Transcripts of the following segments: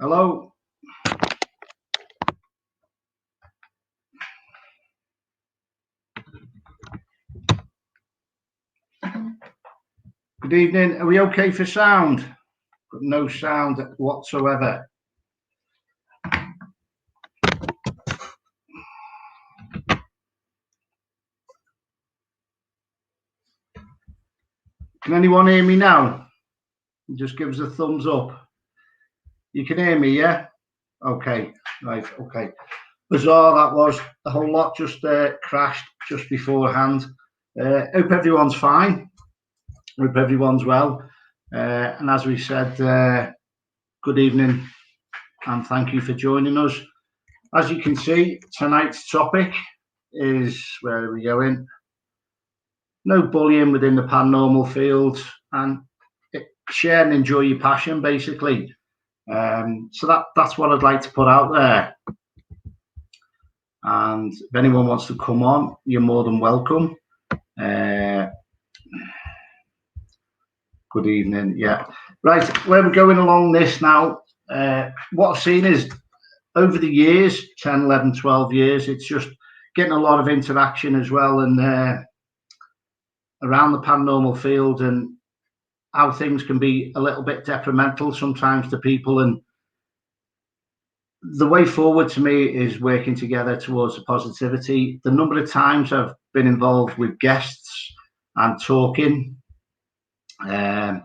Hello. Good evening. Are we okay for sound? Got no sound whatsoever. Can anyone hear me now? Just give us a thumbs up. You can hear me, yeah? Okay, right, okay. Bizarre that was. The whole lot just crashed just beforehand. Hope everyone's fine. Hope everyone's well. And as we said, good evening and thank you for joining us. As you can see, tonight's topic is, where are we going? No bullying within the paranormal field, and share and enjoy your passion, basically. So that's what I'd like to put out there. And if anyone wants to come on, you're more than welcome. Good evening. Yeah. Right, where we're going along this now, what I've seen is over the years, 10, 11, 12 years, it's just getting a lot of interaction as well, and around the paranormal field, and how things can be a little bit detrimental sometimes to people. And the way forward to me is working together towards the positivity. The number of times I've been involved with guests and talking to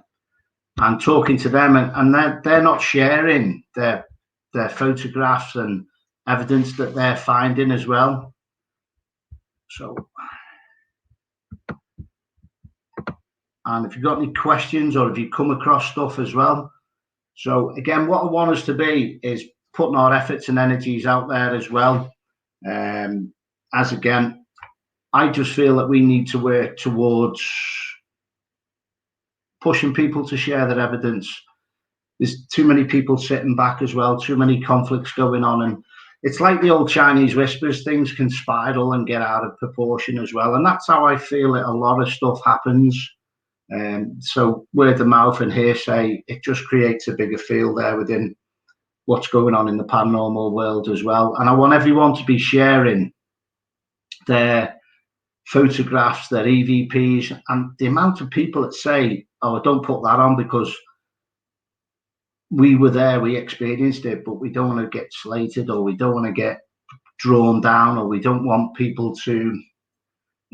them, and they're not sharing their photographs and evidence that they're finding as well. So, and if you've got any questions or if you come across stuff as well. So again, what I want us to be is putting our efforts and energies out there as well. As again, I just feel that we need to work towards pushing people to share their evidence. There's too many people sitting back as well, too many conflicts going on, and it's like the old Chinese whispers, things can spiral and get out of proportion as well. And that's how I feel that a lot of stuff happens. So word of mouth and hearsay, it just creates a bigger field there within what's going on in the paranormal world as well. And I want everyone to be sharing their photographs, their EVPs, and the amount of people that say, oh, don't put that on because we were there, we experienced it, but we don't want to get slated, or we don't want to get drawn down, or we don't want people to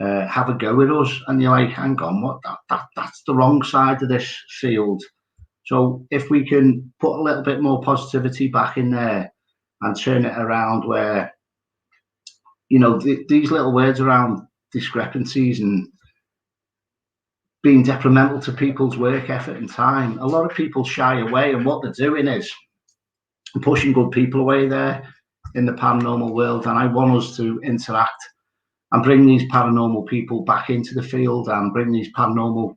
have a go at us. And you're like, hang on, what? That's the wrong side of this field. So if we can put a little bit more positivity back in there and turn it around, where, you know, these little words around discrepancies and being detrimental to people's work effort and time, a lot of people shy away, and what they're doing is pushing good people away there in the paranormal world. And I want us to interact and bring these paranormal people back into the field, and bring these paranormal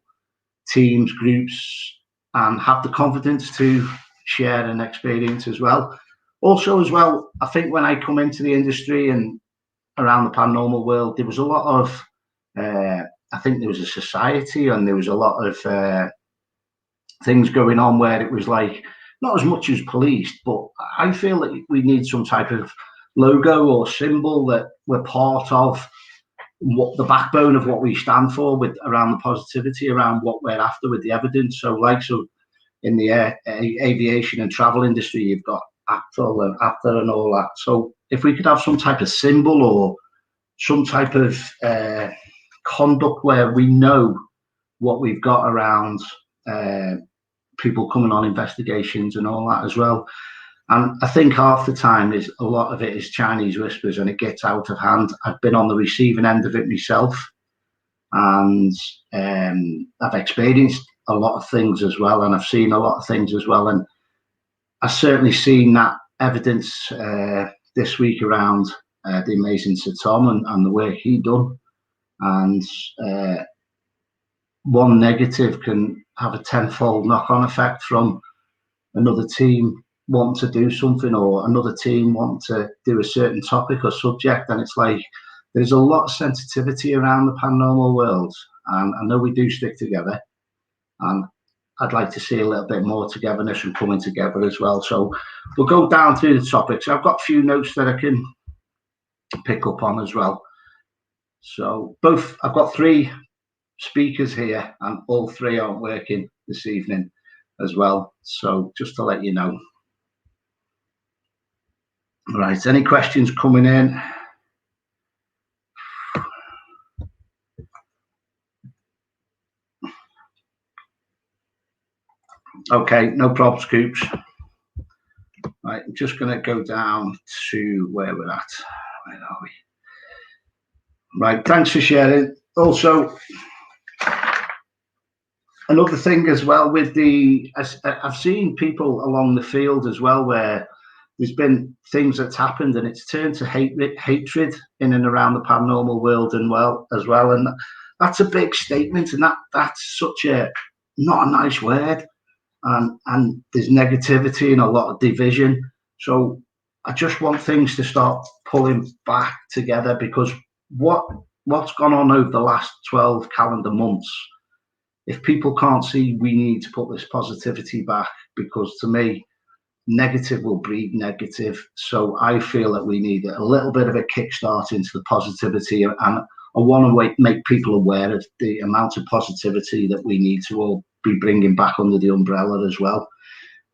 teams, groups, and have the confidence to share an experience as well. Also as well, I think when I come into the industry and around the paranormal world, there was a lot of, I think there was a society, and there was a lot of things going on where it was like, not as much as policed, but I feel that we need some type of logo or symbol that we're part of, what the backbone of what we stand for, with around the positivity, around what we're after with the evidence. So in the aviation and travel industry, you've got APTL and APTA and all that. So if we could have some type of symbol or some type of conduct where we know what we've got around people coming on investigations and all that as well. And I think half the time is a lot of it is Chinese whispers, and it gets out of hand. I've been on the receiving end of it myself, and I've experienced a lot of things as well, and I've seen a lot of things as well. And I've certainly seen that evidence this week around the amazing Sir Tom and the work he done. And one negative can have a tenfold knock-on effect from another team want to do something, or another team want to do a certain topic or subject. And it's like, there's a lot of sensitivity around the paranormal world, and I know we do stick together, and I'd like to see a little bit more togetherness and coming together as well. So we'll go down through the topics. I've got a few notes that I can pick up on as well. So I've got 3 speakers here, and all 3 aren't working this evening as well. So just to let you know. Right, any questions coming in? Okay, no problems, Scoops. Right, I'm just going to go down to where we're at. Where are we? Right, thanks for sharing. Also, another thing as well with I've seen people along the field as well where there's been things that's happened and it's turned to hatred in and around the paranormal world and and that's a big statement, and that's such a not a nice word, and there's negativity and a lot of division. So I just want things to start pulling back together, because what's gone on over the last 12 calendar months, if people can't see, we need to put this positivity back, because to me, negative will breed negative. So I feel that we need a little bit of a kickstart into the positivity, and I want to make people aware of the amount of positivity that we need to all be bringing back under the umbrella as well,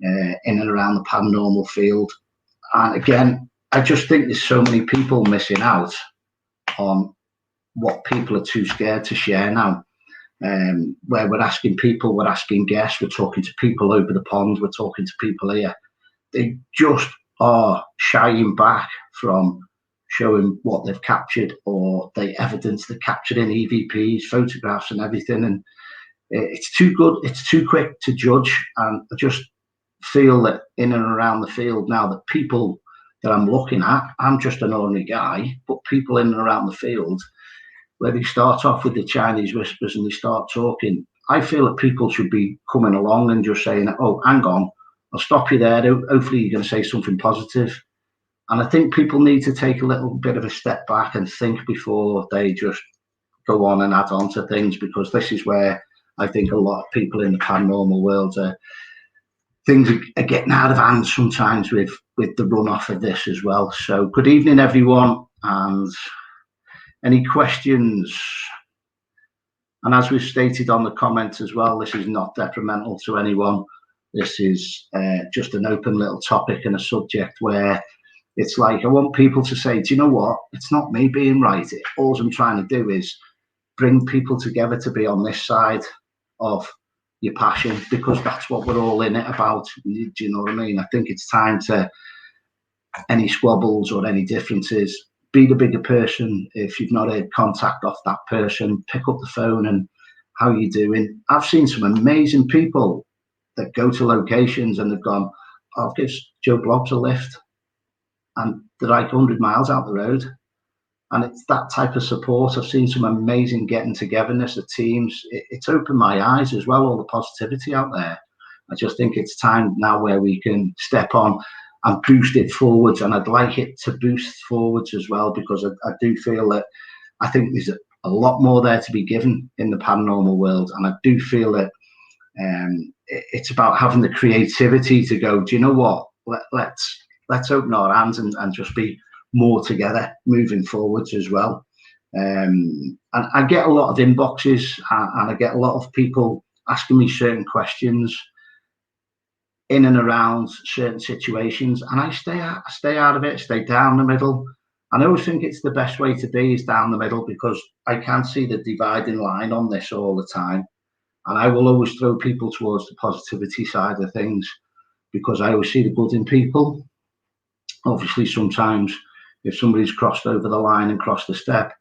in and around the paranormal field. And again, I just think there's so many people missing out on what people are too scared to share now. Where we're asking people, we're asking guests, we're talking to people over the pond, we're talking to people here. They just are shying back from showing what they've captured, or the evidence they're captured in EVPs, photographs and everything. And it's too good, it's too quick to judge. And I just feel that in and around the field now, that people that I'm looking at, I'm just an ordinary guy, but people in and around the field, where they start off with the Chinese whispers and they start talking, I feel that people should be coming along and just saying, oh, hang on, I'll stop you there. Hopefully you're going to say something positive. And I think people need to take a little bit of a step back and think before they just go on and add on to things, because this is where I think a lot of people in the paranormal world things are getting out of hand sometimes with the runoff of this as well. So good evening, everyone. And any questions? And as we've stated on the comments as well, this is not detrimental to anyone. This is just an open little topic and a subject where it's like, I want people to say, do you know what? It's not me being right. All I'm trying to do is bring people together to be on this side of your passion, because that's what we're all in it about. Do you know what I mean? I think it's time to, any squabbles or any differences, be the bigger person. If you've not had contact off that person, pick up the phone and how you doing? I've seen some amazing people that go to locations and they've gone, I'll give Joe Bloggs a lift, and they're like 100 miles out the road. And it's that type of support. I've seen some amazing getting togetherness of teams. It's opened my eyes as well, all the positivity out there. I just think it's time now where we can step on and boost it forwards. And I'd like it to boost forwards as well, because I do feel that I think there's a lot more there to be given in the paranormal world. And I do feel that it's about having the creativity to go, do you know what? Let's open our hands and just be more together moving forwards as well. And I get a lot of inboxes, and I get a lot of people asking me certain questions in and around certain situations, and I stay out of it, stay down the middle. And I always think it's the best way to be is down the middle, because I can't see the dividing line on this all the time. And I will always throw people towards the positivity side of things, because I always see the good in people. Obviously, sometimes if somebody's crossed over the line and crossed the step,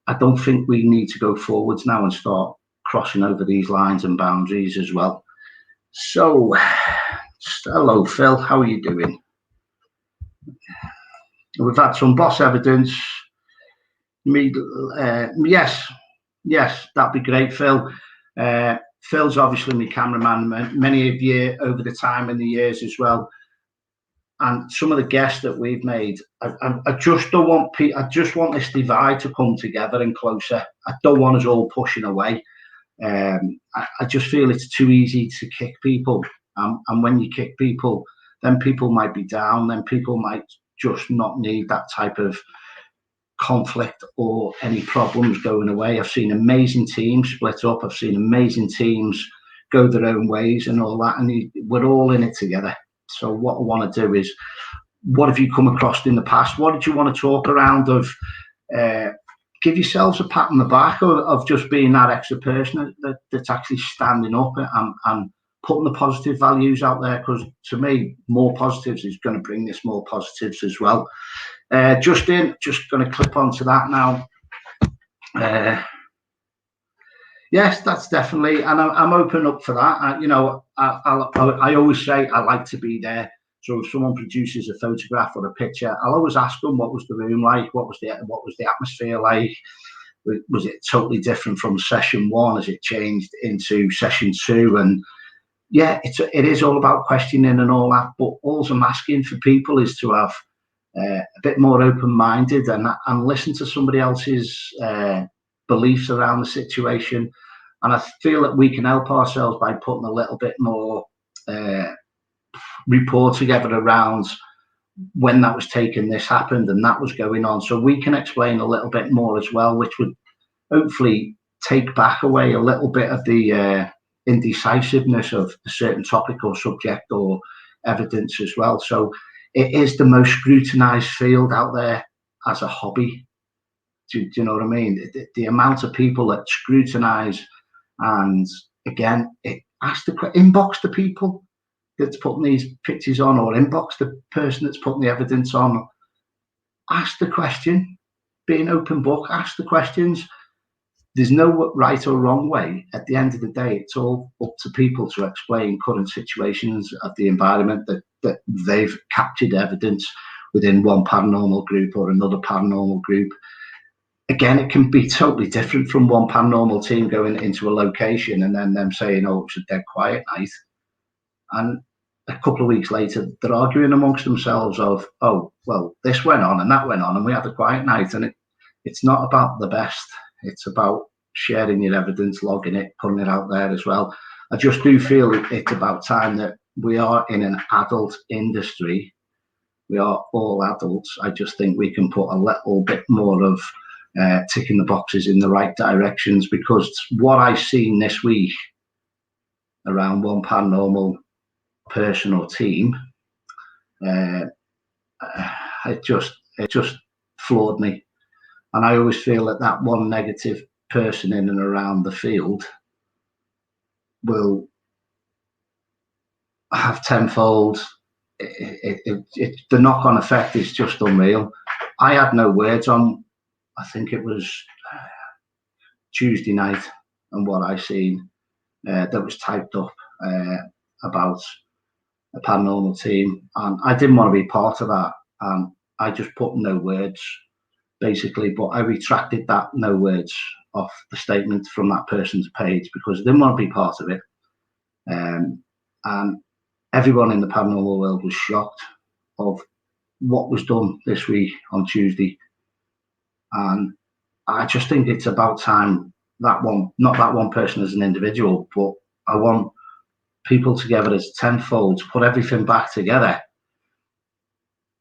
I don't think we need to go forwards now and start crossing over these lines and boundaries as well. So, hello, Phil. How are you doing? We've had some boss evidence. Yes, that'd be great, Phil. Phil's obviously my cameraman, many of you over the time and the years as well. And some of the guests that we've made, I just don't want I just want this divide to come together and closer. I don't want us all pushing away. I just feel it's too easy to kick people, and when you kick people, then people might be down, then people might just not need that type of conflict or any problems going away. I've seen amazing teams split up. I've seen amazing teams go their own ways and all that, and we're all in it together. So what I want to do is, what have you come across in the past? What did you want to talk around of? Give yourselves a pat on the back of just being that extra person that's actually standing up and putting the positive values out there, because to me, more positives is going to bring us more positives as well. Justin, just going to clip onto that now. Yes, that's definitely, and I'm open up for that. I always say I like to be there. So if someone produces a photograph or a picture, I'll always ask them, what was the room like? What was the atmosphere like? Was it totally different from session one? Has it changed into session two? And yeah, it is all about questioning and all that. But all I'm asking for people is to have a bit more open-minded and listen to somebody else's beliefs around the situation. And I feel that we can help ourselves by putting a little bit more report together around when that was taken, this happened and that was going on, so we can explain a little bit more as well, which would hopefully take back away a little bit of the indecisiveness of a certain topic or subject or evidence as well. So it is the most scrutinized field out there as a hobby. Do you know what I mean? The amount of people that scrutinize, and again, inbox the people that's putting these pictures on, or inbox the person that's putting the evidence on. Ask the question, be an open book, ask the questions. There's no right or wrong way. At the end of the day, it's all up to people to explain current situations of the environment that they've captured evidence within one paranormal group or another paranormal group. Again, it can be totally different from one paranormal team going into a location and then them saying, oh, it was a dead quiet night. And a couple of weeks later, they're arguing amongst themselves of, oh, well, this went on and that went on and we had a quiet night. And it's not about the best. It's about sharing your evidence, logging it, putting it out there as well. I just do feel it's about time that we are in an adult industry. We are all adults. I just think we can put a little bit more of ticking the boxes in the right directions, because what I've seen this week around one paranormal person or team, it just floored me. And I always feel that one negative person in and around the field will have tenfold. The knock-on effect is just unreal. I had no words on, I think it was Tuesday night, and what I seen that was typed up about a paranormal team, and I didn't want to be part of that, and I just put no words basically, but I retracted that no words off the statement from that person's page because I didn't want to be part of it. And everyone in the paranormal world was shocked of what was done this week on Tuesday. And I just think it's about time not that one person as an individual, but I want people together as tenfold to put everything back together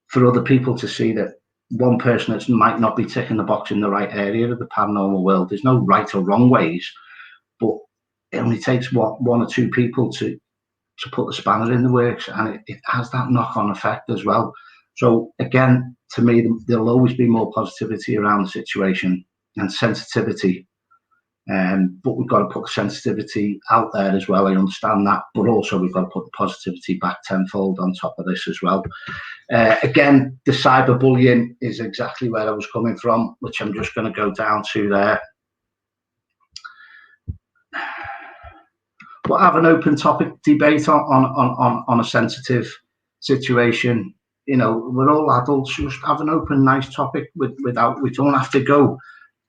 for other people to see that one person that might not be ticking the box in the right area of the paranormal world. There's no right or wrong ways, but it only takes one or two people to put the spanner in the works, and it has that knock-on effect as well. So again, to me, there'll always be more positivity around the situation and sensitivity. But we've got to put the sensitivity out there as well. I understand that, but also we've got to put the positivity back tenfold on top of this as well. Again, the cyberbullying is exactly where I was coming from, which I'm just going to go down to there. But have an open topic debate on a sensitive situation. You know, we're all adults. Just have an open, nice topic without. We don't have to go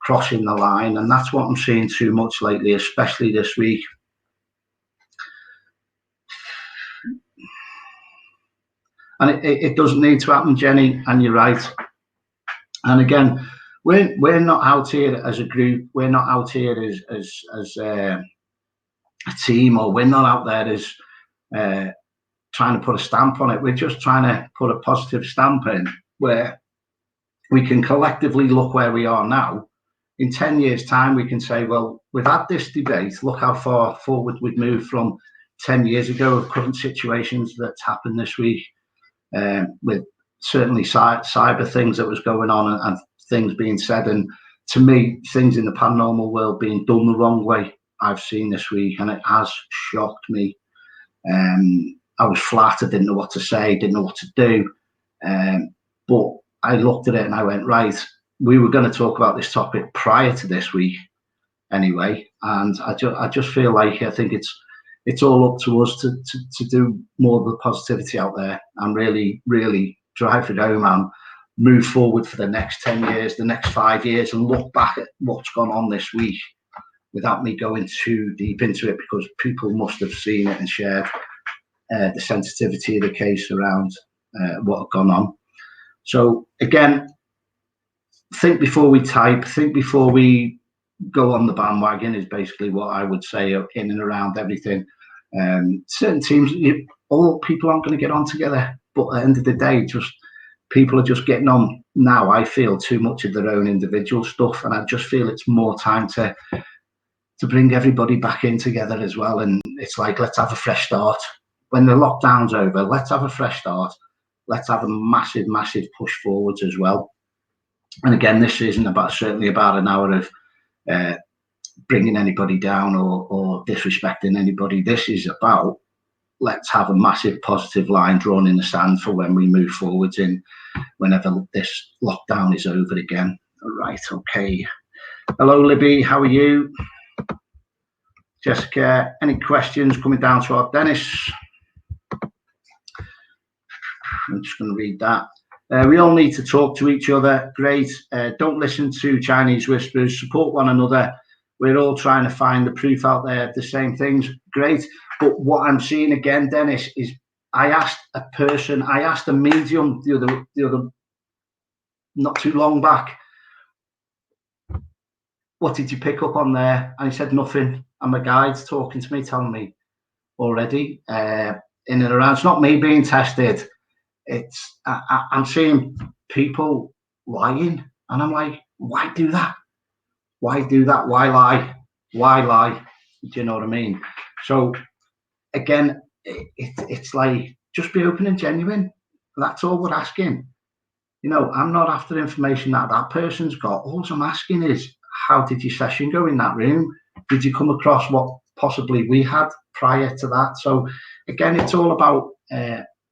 crossing the line, and that's what I'm seeing too much lately, especially this week. And it doesn't need to happen, Jenny, and you're right. And again, we're not out here as a group. We're not out here as a team, or we're not out there as trying to put a stamp on it. We're just trying to put a positive stamp in where we can collectively look where we are now. In 10 years' time, we can say, well, we've had this debate. Look how far forward we've moved from 10 years ago of current situations that's happened this week, with certainly cyber things that was going on, and things being said. And to me, things in the paranormal world being done the wrong way, I've seen this week, and it has shocked me. I was flat. I didn't know what to say, didn't know what to do. But I looked at it and I went, right, we were going to talk about this topic prior to this week anyway. And I just feel like I think it's all up to us to do more of the positivity out there and really, really drive it home and move forward for the next 10 years, the next 5 years, and look back at what's gone on this week without me going too deep into it, because people must have seen it and shared the sensitivity of the case around what had gone on. So again, think before we type, think before we go on the bandwagon, is basically what I would say in and around everything. Certain teams, all people aren't going to get on together, but at the end of the day, just people are just getting on now, I feel, too much of their own individual stuff, and I just feel it's more time to bring everybody back in together as well. And it's like, let's have a fresh start. When the lockdown's over, let's have a fresh start. Let's have a massive, massive push forwards as well. And again, this isn't certainly about an hour of bringing anybody down or disrespecting anybody. This is about, let's have a massive positive line drawn in the sand for when we move forwards in whenever this lockdown is over again. Right, okay. Hello, Libby, how are you? Jessica, any questions coming down to our Dennis? I'm just going to read that. We all need to talk to each other. Great. Don't listen to Chinese whispers. Support one another. We're all trying to find the proof out there of the same things. Great. But what I'm seeing again, Dennis, is I asked a medium the other not too long back, what did you pick up on there? And he said nothing. And my guide's talking to me, telling me already in and around. It's not me being tested. It's I'm seeing people lying, and I'm like, why do that? Why do that? Why lie? Why lie? Do you know what I mean? So again, it's like, just be open and genuine. That's all we're asking. You know, I'm not after information that person's got. All I'm asking is, how did your session go in that room? Did you come across what possibly we had prior to that? So again, it's all about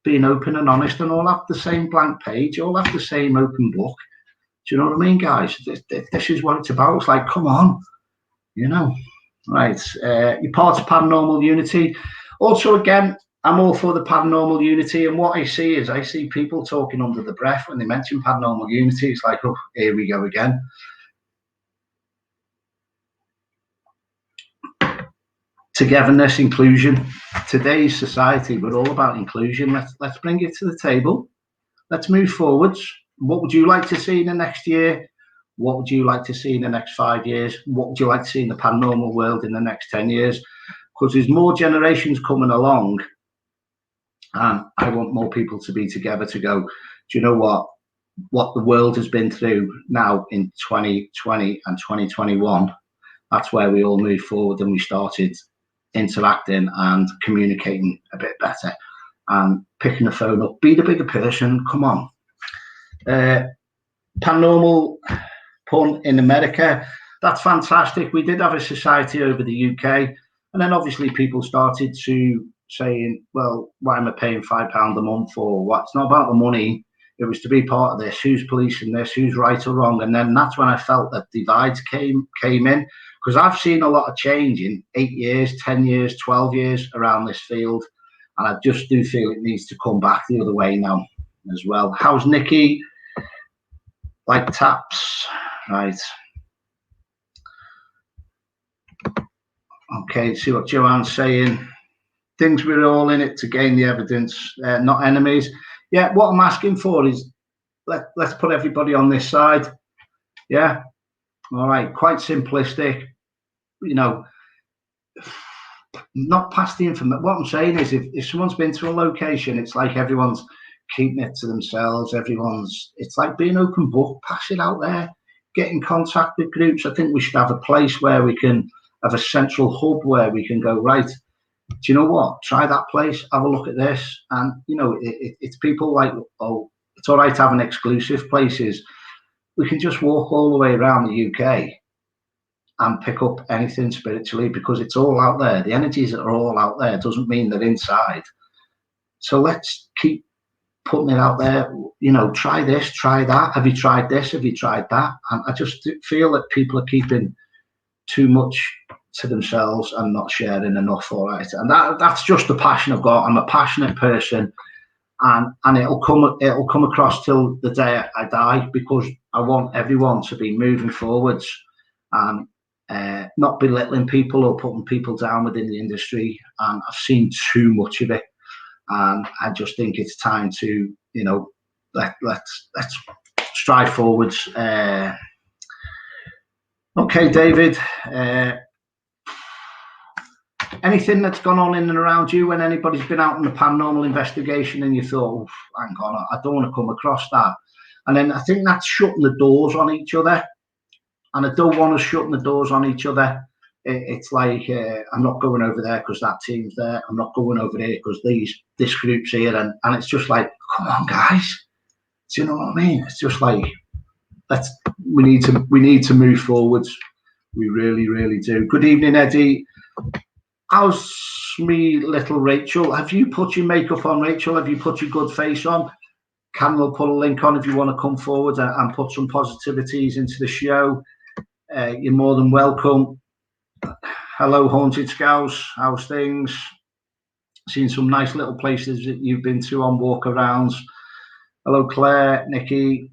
being open and honest, and all have the same blank page, all have the same open book. Do you know what I mean, guys? This is what it's about. It's like, come on, you know. Right, you're part of Paranormal Unity. Also, again, I'm all for the Paranormal Unity, and what I see people talking under the breath when they mention Paranormal Unity. It's like, oh, here we go again. Togetherness, inclusion. Today's society, we're all about inclusion. Let's bring it to the table. Let's move forwards. What would you like to see in the next year? What would you like to see in the next 5 years? What would you like to see in the paranormal world in the next 10 years? Because there's more generations coming along, and I want more people to be together to go, do you know what the world has been through now in 2020 and 2021? That's where we all moved forward and we started interacting and communicating a bit better and picking the phone up. Be the bigger person. Come on. Paranormal pun in America. That's fantastic. We did have a society over the UK, and then obviously people started to saying, well, why am I paying £5 a month for what? It's not about the money. It was to be part of this. Who's policing this? Who's right or wrong? And then that's when I felt that divides came in, because I've seen a lot of change in 8 years, 10 years, 12 years around this field, and I just do feel it needs to come back the other way now as well. How's Nikki? Like taps, right? Okay, see what Joanne's saying. Things we're all in it to gain the evidence, not enemies. Yeah, what I'm asking for is let's put everybody on this side. Yeah, all right, quite simplistic. You know, not pass the information. What I'm saying is, if someone's been to a location, it's like everyone's keeping it to themselves. It's like being open book, pass it out there, get in contact with groups. I think we should have a place where we can have a central hub where we can go, right, do you know what? Try that place, have a look at this. And, it's people like, oh, it's all right having exclusive places. We can just walk all the way around the UK and pick up anything spiritually because it's all out there. The energies are all out there. It doesn't mean they're inside. So let's keep putting it out there. Try this, try that. Have you tried this? Have you tried that? And I just feel that people are keeping too much to themselves and not sharing enough. All right, and that's just the passion I've got. I'm a passionate person, and it'll come across till the day I die, because I want everyone to be moving forwards and not belittling people or putting people down within the industry. And I've seen too much of it, and I just think it's time to let's strive forwards. Okay, David. Anything that's gone on in and around you when anybody's been out on the paranormal investigation and you thought, oh, hang on, I don't want to come across that. And then I think that's shutting the doors on each other. And I don't want us shutting the doors on each other. It's like, I'm not going over there because that team's there. I'm not going over here because this group's here. And it's just like, come on, guys. Do you know what I mean? It's just like, we need to move forwards. We really, really do. Good evening, Eddie. How's me little Rachel? Have you put your makeup on, Rachel? Have you put your good face on? Cam will put a link on if you want to come forward and put some positivities into the show. You're more than welcome. Hello, Haunted Scouts. How's things? Seen some nice little places that you've been to on walk-arounds. Hello, Claire, Nikki.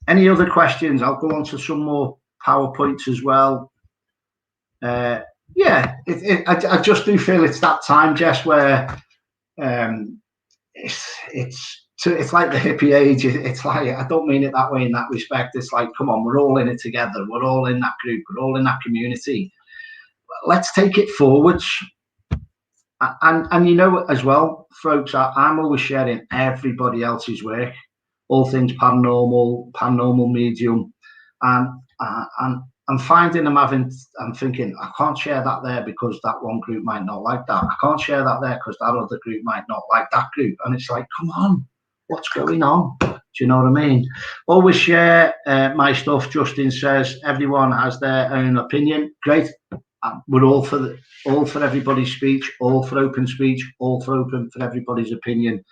Any other questions? I'll go on to some more PowerPoints as well. Yeah, I just do feel it's that time, Jess, where it's like the hippie age. It's like, I don't mean it that way in that respect. It's like, come on, we're all in it together. We're all in that group. We're all in that community. Let's take it forwards. And as well, folks, I'm always sharing everybody else's work, all things paranormal medium, and I'm finding I'm thinking, I can't share that there because that one group might not like that. I can't share that there because that other group might not like that group. And it's like, come on, what's going on? Do you know what I mean? Always share my stuff. Justin says everyone has their own opinion. Great. We're all for everybody's speech, all for open speech, all for open for everybody's opinion.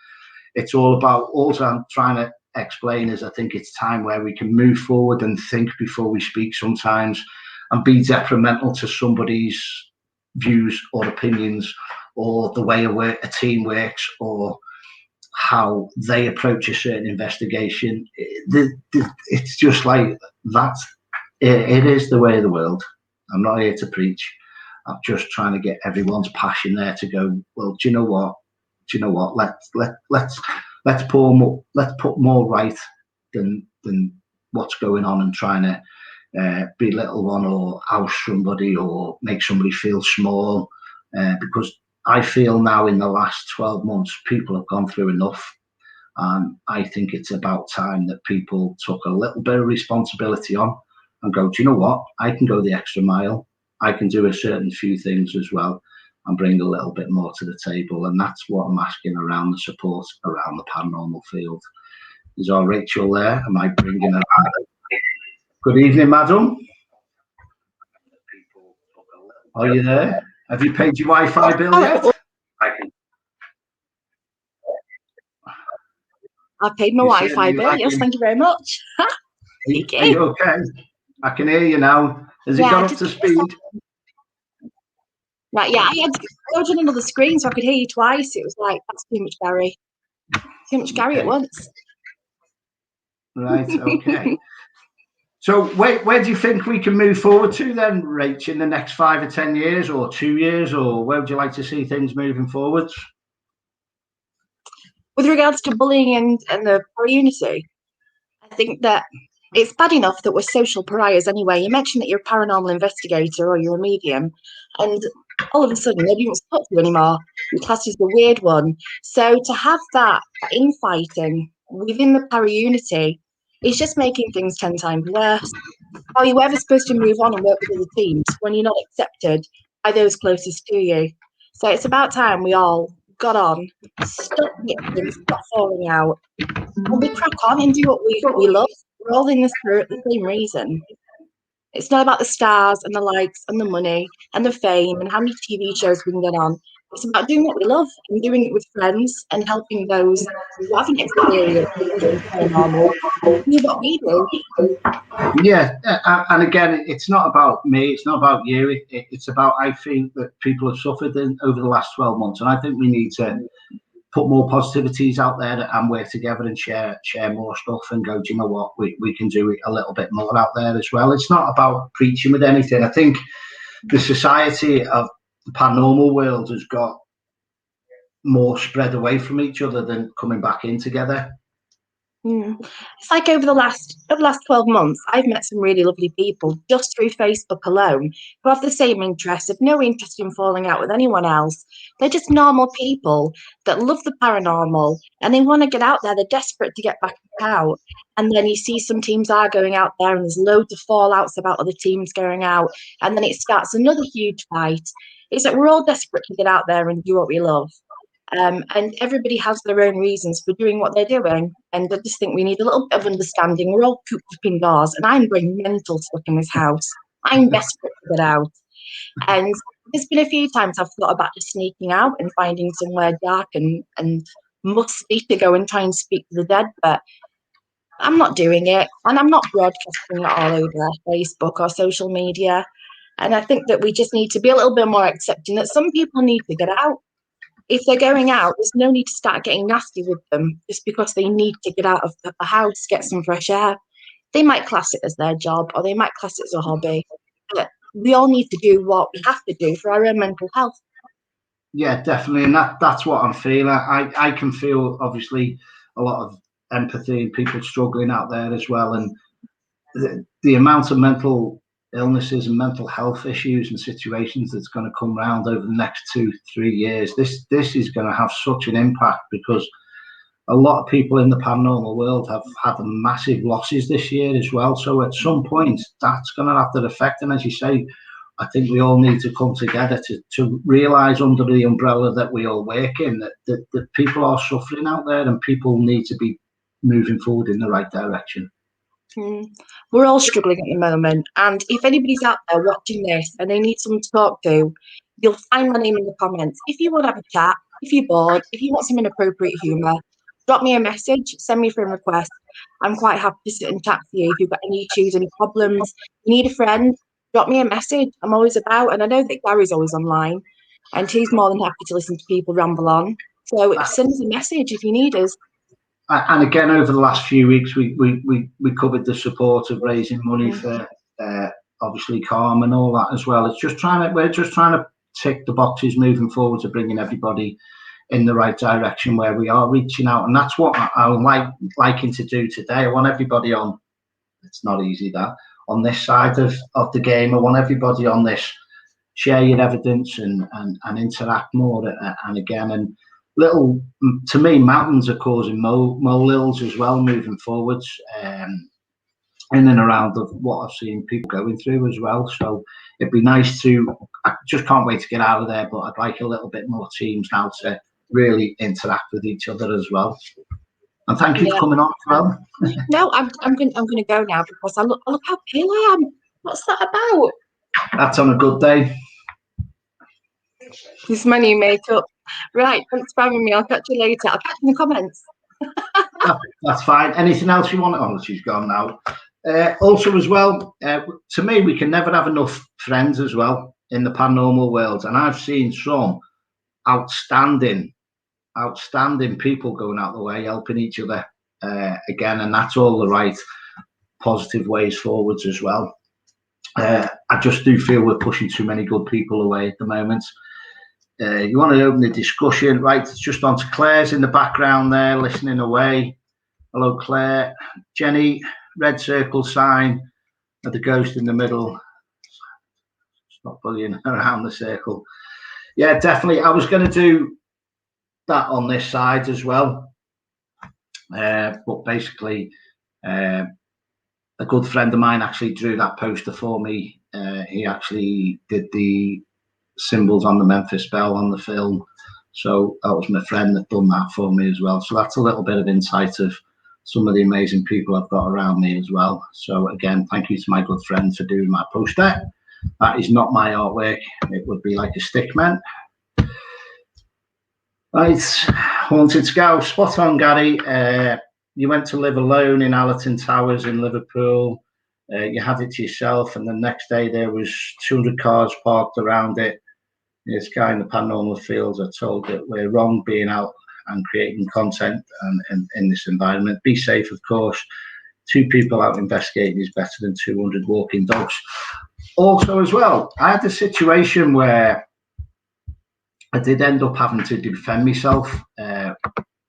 It's all about, all I'm trying to explain is I think it's time where we can move forward and think before we speak sometimes, and be detrimental to somebody's views or opinions, or the way a team works, or how they approach a certain investigation. It's just like that. It is the way of the world. I'm not here to preach. I'm just trying to get everyone's passion there to go, well, do you know what? Let's put more right than what's going on, and trying to belittle one or oust somebody or make somebody feel small. Because I feel now in the last 12 months, people have gone through enough. And I think it's about time that people took a little bit of responsibility on and go, do you know what? I can go the extra mile. I can do a certain few things as well and bring a little bit more to the table. And that's what I'm asking around the support around the paranormal field. Is our Rachel there? Am I bringing her? Good evening, madam. Are you there? Have you paid your Wi-Fi bill yet? I paid my Wi-Fi bill. Yes, thank you very much. Are you okay? I can hear you now. Has it got up to speed? Right, yeah, I had to go to another screen so I could hear you twice. It was like, that's too much Garry. Too much Garry at once. Right, okay. So where do you think we can move forward to then, Rach, in the next 5 or 10 years or 2 years, or where would you like to see things moving forwards? With regards to bullying and the unity, I think that it's bad enough that we're social pariahs anyway. You mentioned that you're a paranormal investigator or you're a medium, and all of a sudden nobody wants to talk to you anymore. Your class is the weird one. So to have that infighting within the para unity is just making things 10 times worse. How are you ever supposed to move on and work with other teams when you're not accepted by those closest to you? So it's about time we all got on, stop mixing, stop falling out, and we crack on and do what we love. We're all in this for the same reason. It's not about the stars and the likes and the money and the fame and how many TV shows we can get on. It's about doing what we love and doing it with friends and helping those who haven't experienced anything paranormal do what we do. Yeah, and again, it's not about me. It's not about you. It's about, I think that people have suffered over the last 12 months, and I think we need to put more positivities out there and work together and share more stuff and go, do you know what, we can do it a little bit more out there as well. It's not about preaching with anything. I think the society of the paranormal world has got more spread away from each other than coming back in together. It's like over the last 12 months, I've met some really lovely people just through Facebook alone who have the same interests, have no interest in falling out with anyone else. They're just normal people that love the paranormal and they want to get out there. They're desperate to get back out. And then you see some teams are going out there and there's loads of fallouts about other teams going out. And then it starts another huge fight. It's like we're all desperate to get out there and do what we love. And everybody has their own reasons for doing what they're doing. And I just think we need a little bit of understanding. We're all cooped up indoors, and I'm going mental stuck in this house. I'm desperate to get out. And there's been a few times I've thought about just sneaking out and finding somewhere dark and musty to go and try and speak to the dead, but I'm not doing it. And I'm not broadcasting it all over Facebook or social media. And I think that we just need to be a little bit more accepting that some people need to get out. If they're going out, there's no need to start getting nasty with them just because they need to get out of the house, get some fresh air. They might class it as their job or they might class it as a hobby. But we all need to do what we have to do for our own mental health. Yeah, definitely. And that's what I'm feeling. I can feel, obviously, a lot of empathy and people struggling out there as well. And the amount of mental illnesses and mental health issues and situations that's going to come around over the next 2-3 years, this is going to have such an impact, because a lot of people in the paranormal world have had massive losses this year as well. So at some point that's going to have that effect. And as you say, I think we all need to come together to realise under the umbrella that we all work in, that people are suffering out there and people need to be moving forward in the right direction. We're all struggling at the moment, and if anybody's out there watching this and they need someone to talk to, you'll find my name in the comments. If you want to have a chat, if you're bored, if you want some inappropriate humour, drop me a message, send me a friend request. I'm quite happy to sit and chat for you. If you've got any issues, any problems, you need a friend, drop me a message. I'm always about, and I know that Gary's always online, and he's more than happy to listen to people ramble on. So send us a message if you need us. And again, over the last few weeks, we covered the support of raising money for obviously Calm and all that as well. We're just trying to tick the boxes moving forward to bringing everybody in the right direction where we are reaching out, and that's what I'm liking to do today. I want everybody on. It's not easy that on this side of the game. I want everybody on this. Share your evidence and interact more. And again, and little, to me, mountains are causing molehills as well moving forwards, in and around of what I've seen people going through as well. So it'd be nice I just can't wait to get out of there, but I'd like a little bit more teams now to really interact with each other as well. And thank you for coming on as well. No, I'm going to go now because I look how pale I am. What's that about? That's on a good day. This is my new makeup. Right, thanks for having me. I'll catch you later. I'll catch you in the comments. That's fine. Anything else you want? Oh, she's gone now. Also, as well, to me, we can never have enough friends as well in the paranormal world. And I've seen some outstanding people going out the way, helping each other again. And that's all the right positive ways forwards as well. I just do feel we're pushing too many good people away at the moment. You want to open the discussion, right? It's just on to Claire's in the background there, listening away. Hello, Claire. Jenny, red circle sign of the ghost in the middle. Stop bullying around the circle. Yeah, definitely. I was going to do that on this side as well, but basically, a good friend of mine actually drew that poster for me. He actually did the symbols on the Memphis Belle on the film, so that was my friend that done that for me as well. So that's a little bit of insight of some of the amazing people I've got around me as well. So again, thank you to my good friend for doing my poster. That is not my artwork. It would be like a stick man. Right, Haunted Scout, spot on, Garry. You went to live alone in Allerton Towers in Liverpool. You had it to yourself, and the next day there was 200 cars parked around it. This guy in the paranormal fields are told that we're wrong being out and creating content and in this environment. Be safe, of course. 2 people out investigating is better than 200 walking dogs. Also, as well, I had a situation where I did end up having to defend myself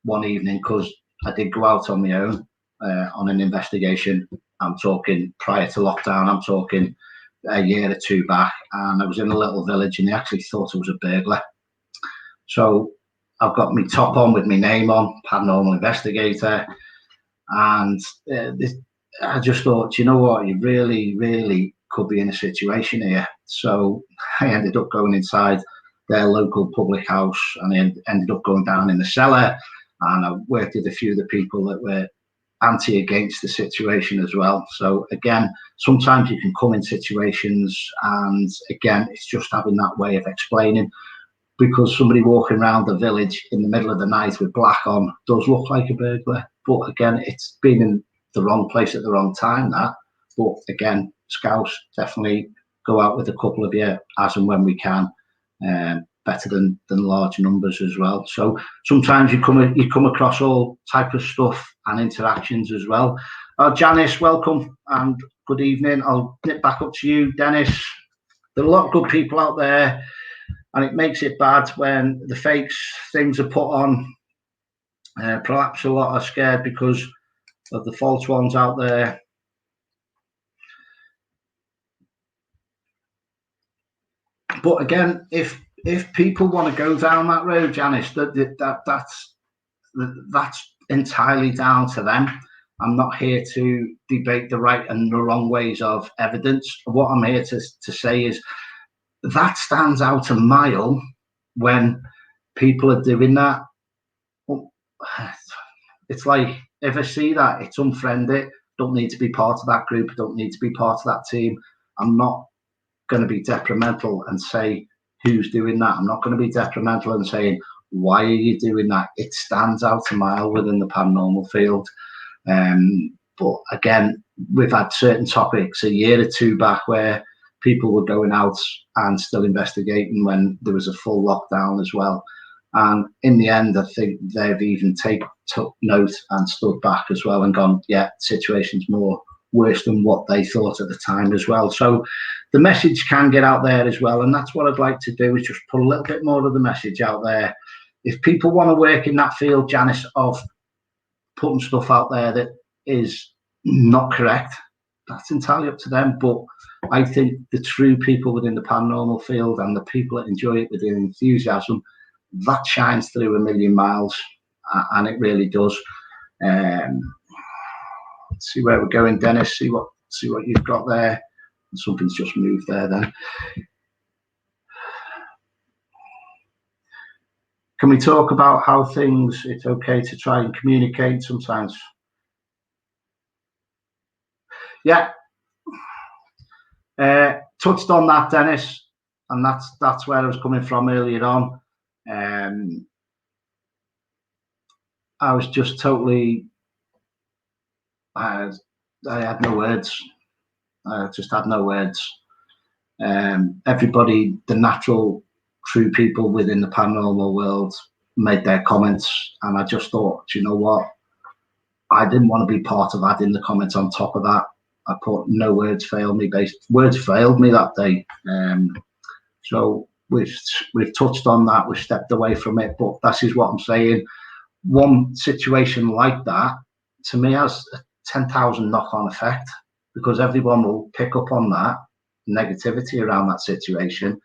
one evening because I did go out on my own on an investigation. I'm talking prior to lockdown. I'm talking a year or 2 back, and I was in a little village, and they actually thought I was a burglar. So I've got my top on with my name on, paranormal investigator, and I just thought, you know what, you really, really could be in a situation here. So I ended up going inside their local public house, and I ended up going down in the cellar, and I worked with a few of the people that were anti against the situation as well. So again, sometimes you can come in situations, and again, it's just having that way of explaining, because somebody walking around the village in the middle of the night with black on does look like a burglar. But again, it's been in the wrong place at the wrong time, that. But again, scouts definitely go out with a couple of you as and when we can. Better than large numbers as well. So sometimes you come across all type of stuff and interactions as well. Janice, welcome and good evening. I'll nip back up to you, Dennis. There are a lot of good people out there, and it makes it bad when the fakes things are put on. Perhaps a lot are scared because of the false ones out there. But again, if people want to go down that road, Janice, that's entirely down to them. I'm not here to debate the right and the wrong ways of evidence. What I'm here to say is that stands out a mile when people are doing that. It's like, if I see that, it's unfriend it. Don't need to be part of that group. Don't need to be part of that team. I'm not going to be detrimental and say who's doing that. I'm not going to be detrimental and saying, why are you doing that? It stands out a mile within the paranormal field. But again, we've had certain topics a year or 2 back where people were going out and still investigating when there was a full lockdown as well. And in the end, I think they've even took note and stood back as well and gone, yeah, situation's more worse than what they thought at the time as well. So the message can get out there as well. And that's what I'd like to do, is just put a little bit more of the message out there. If people want to work in that field, Janice, of putting stuff out there that is not correct, that's entirely up to them. But I think the true people within the paranormal field and the people that enjoy it with their enthusiasm, that shines through a million miles, and it really does. Let's see where we're going, Dennis. See what you've got there. Something's just moved there then. Can we talk about how it's okay to try and communicate sometimes? Yeah. Touched on that, Dennis, and that's where I was coming from earlier on. I was just totally, I had no words. I just had no words. Everybody, the natural, true people within the paranormal world, made their comments, and I just thought, you know what? I didn't want to be part of adding the comments on top of that. I put no words failed me. Words failed me that day. So we've touched on that. We've stepped away from it, but that is what I'm saying. One situation like that, to me, has a 10,000 knock-on effect, because everyone will pick up on that negativity around that situation,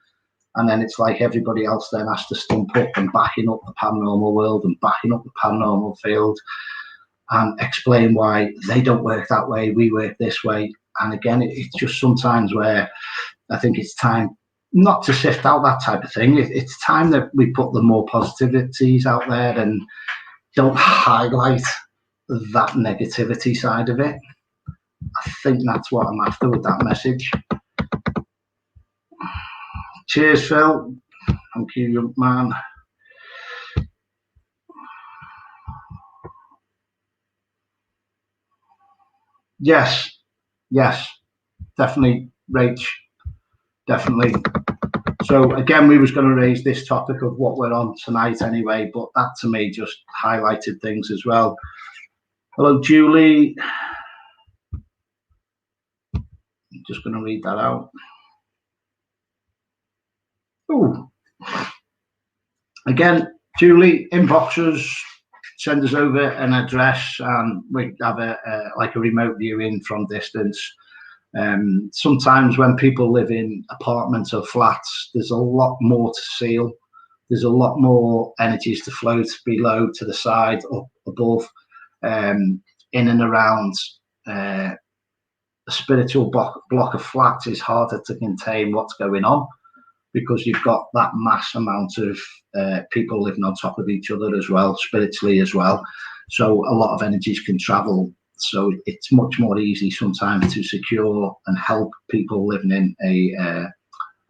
And then it's like everybody else then has to stump up and backing up the paranormal world and backing up the paranormal field and explain why they don't work that way, we work this way. And again, it's just sometimes where I think it's time not to sift out that type of thing. It's time that we put the more positivities out there and don't highlight that negativity side of it. I think that's what I'm after with that message. Cheers, Phil. Thank you, young man. Yes, definitely, Rach, definitely. So again, we was going to raise this topic of what we're on tonight anyway, but that to me just highlighted things as well. Hello, Julie. I'm just going to read that out. Oh, again, Julie, inboxes, send us over an address, and we have like a remote viewing from distance. Sometimes when people live in apartments or flats, there's a lot more to seal. There's a lot more energies to float below, to the side, up, above, in and around. A spiritual block of flats is harder to contain what's going on, because you've got that mass amount of people living on top of each other as well, spiritually as well. So a lot of energies can travel. So it's much more easy sometimes to secure and help people living in a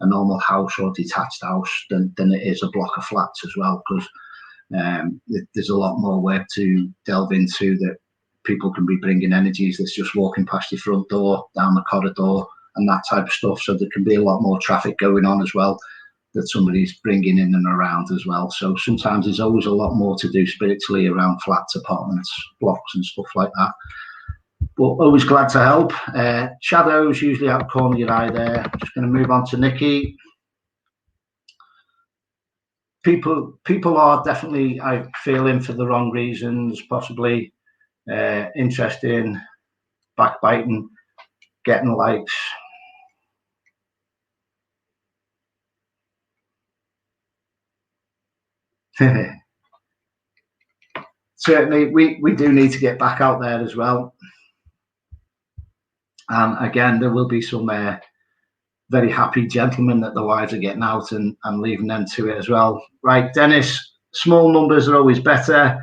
normal house or detached house than it is a block of flats as well, because there's a lot more work to delve into, that people can be bringing energies that's just walking past your front door, down the corridor, and that type of stuff. So there can be a lot more traffic going on as well, that somebody's bringing in and around as well. So sometimes there's always a lot more to do spiritually around flats, apartments, blocks and stuff like that. But always glad to help. Shadows usually out the corner of your eye there. Just going to move on to Nikki. People are definitely, I feel, in for the wrong reasons, possibly interesting, backbiting, getting likes. Certainly, we do need to get back out there as well. And again, there will be some very happy gentlemen that the wives are getting out and leaving them to it as well. Right, Dennis, small numbers are always better.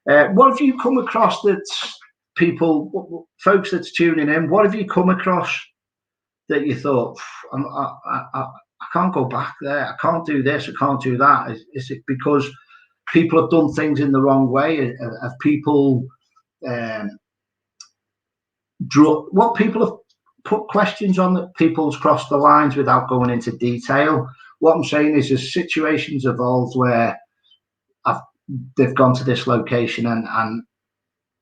What have you come across that people, folks that's tuning in, what have you come across that you thought, I can't go back there, I can't do this, I can't do that? Is it because people have done things in the wrong way? Have people what people have put questions on that people's crossed the lines without going into detail? What I'm saying is, there's situations evolved where they've gone to this location and